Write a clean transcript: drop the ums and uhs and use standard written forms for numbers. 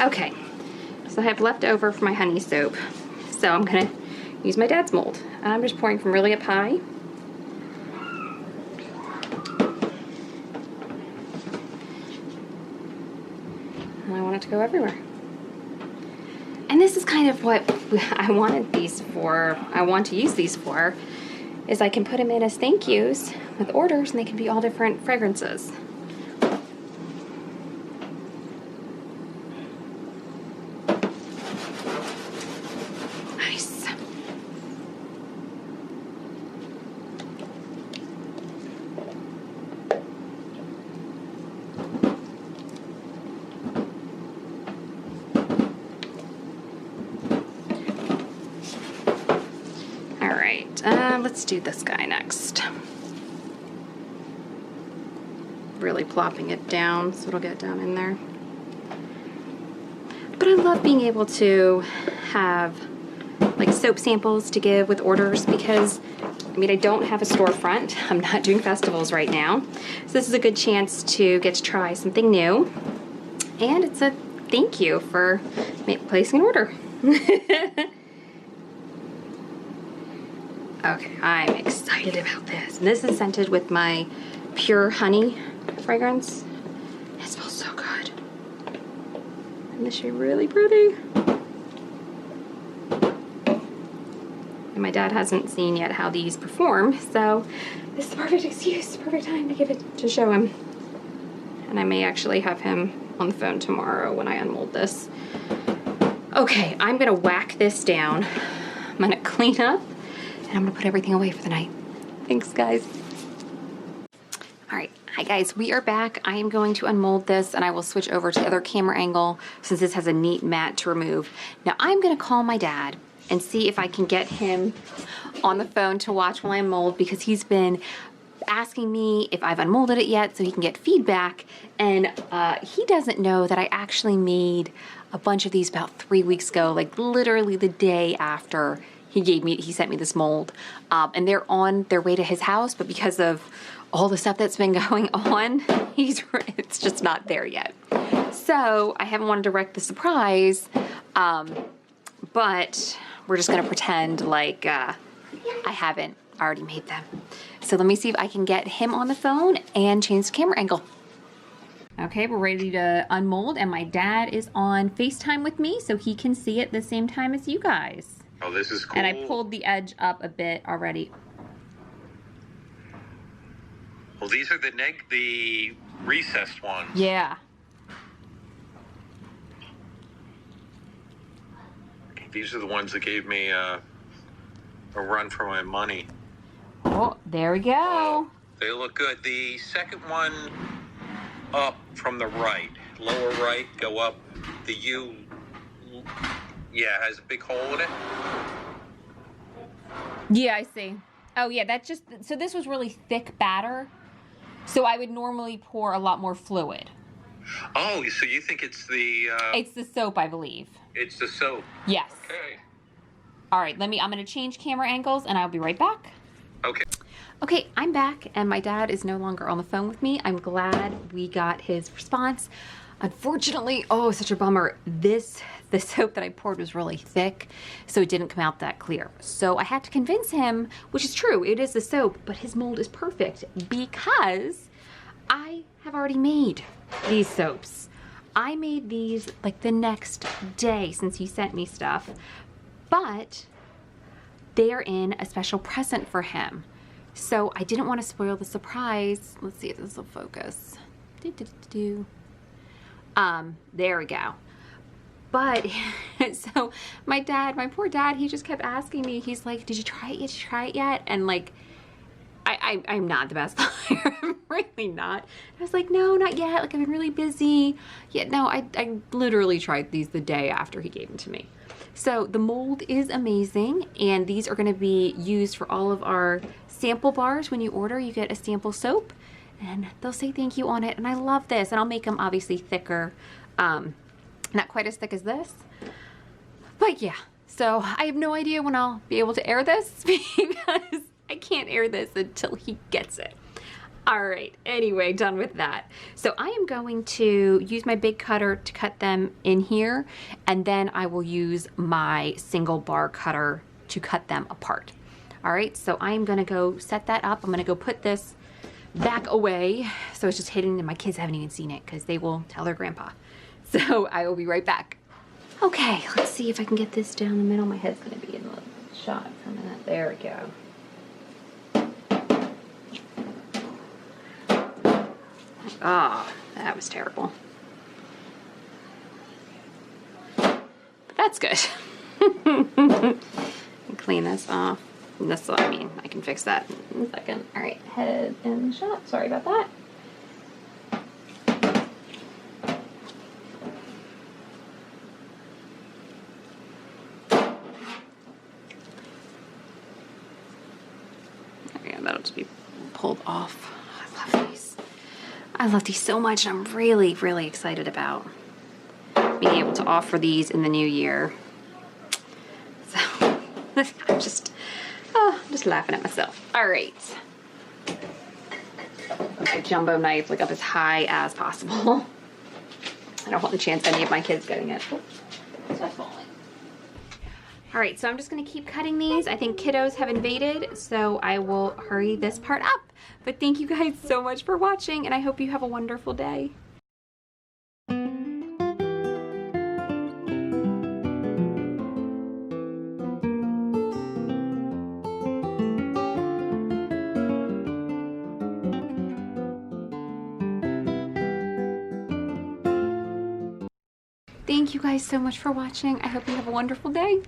Okay, so I have leftover for my honey soap. So I'm gonna use my dad's mold. I'm just pouring from really up high. And I want it to go everywhere. And this is kind of what I wanted these for. I want to use these for, is I can put them in as thank yous with orders, and they can be all different fragrances. Nice. All right, let's do this guy next. Really plopping it down so it'll get down in there. But I love being able to have like soap samples to give with orders because, I mean, I don't have a storefront. I'm not doing festivals right now. So this is a good chance to get to try something new. And it's a thank you for placing an order. Okay, I'm excited about this. And this is scented with my pure honey fragrance. It smells so good. And this is really pretty. And my dad hasn't seen yet how these perform, so this is the perfect excuse, perfect time to show him. And I may actually have him on the phone tomorrow when I unmold this. Okay, I'm gonna whack this down. I'm gonna clean up, and I'm gonna put everything away for the night. Thanks, guys. All right, hi guys, we are back. I am going to unmold this, and I will switch over to the other camera angle since this has a neat mat to remove. Now I'm gonna call my dad and see if I can get him on the phone to watch while I mold, because he's been asking me if I've unmolded it yet so he can get feedback, and he doesn't know that I actually made a bunch of these about 3 weeks ago, like literally the day after he sent me this mold, and they're on their way to his house, but because of all the stuff that's been going on, it's just not there yet. So I haven't wanted to wreck the surprise, but we're just gonna pretend like I haven't already made them. So let me see if I can get him on the phone and change the camera angle. Okay, we're ready to unmold, and my dad is on FaceTime with me so he can see it the same time as you guys. Oh, this is cool. And I pulled the edge up a bit already. Well, these are the recessed ones. Yeah. These are the ones that gave me a run for my money. Oh, there we go. They look good. The second one up from the right, lower right, go up. The U, yeah, has a big hole in it. Yeah, I see. Oh yeah, that's just, so this was really thick batter. So I would normally pour a lot more fluid. Oh, so you think it's the... it's the soap, I believe. It's the soap. Yes. Okay. All right, I'm going to change camera angles and I'll be right back. Okay. Okay, I'm back and my dad is no longer on the phone with me. I'm glad we got his response. Unfortunately, oh, such a bummer. The soap that I poured was really thick, so it didn't come out that clear. So I had to convince him, which is true, it is the soap, but his mold is perfect because I have already made these soaps. I made these like the next day since he sent me stuff, but they're in a special present for him. So I didn't want to spoil the surprise. Let's see if this will focus. There we go. But so my poor dad, he just kept asking me, he's like, did you try it yet? Did you try it yet? And like, I'm not the best liar. I'm really not. I was like, no, not yet. Like, I've been really busy. Yeah, no, I literally tried these the day after he gave them to me. So the mold is amazing, and these are going to be used for all of our sample bars. When you order, you get a sample soap, and they'll say thank you on it. And I love this, and I'll make them obviously thicker, not quite as thick as this, but yeah. So I have no idea when I'll be able to air this because I can't air this until he gets it. All right, anyway, done with that. So I am going to use my big cutter to cut them in here, and then I will use my single bar cutter to cut them apart. All right, so I am gonna go set that up. I'm gonna go put this back away so it's just hidden and my kids haven't even seen it because they will tell their grandpa. So I will be right back. Okay, let's see if I can get this down the middle. My head's gonna be in the shot for a minute. There we go. Ah, oh, that was terrible. But that's good. Clean this off. This, I mean, I can fix that in a second. All right, head in the shot. Sorry about that. There we go. That'll just be pulled off. I love these. I love these so much, and I'm really, really excited about being able to offer these in the new year. So I'm just laughing at myself. All right. Okay, jumbo knife, like up as high as possible. I don't want the chance any of my kids getting it. Oops, that's falling. All right, so I'm just gonna keep cutting these. I think kiddos have invaded, so I will hurry this part up. But thank you guys so much for watching, and I hope you have a wonderful day. Thank you guys so much for watching. I hope you have a wonderful day.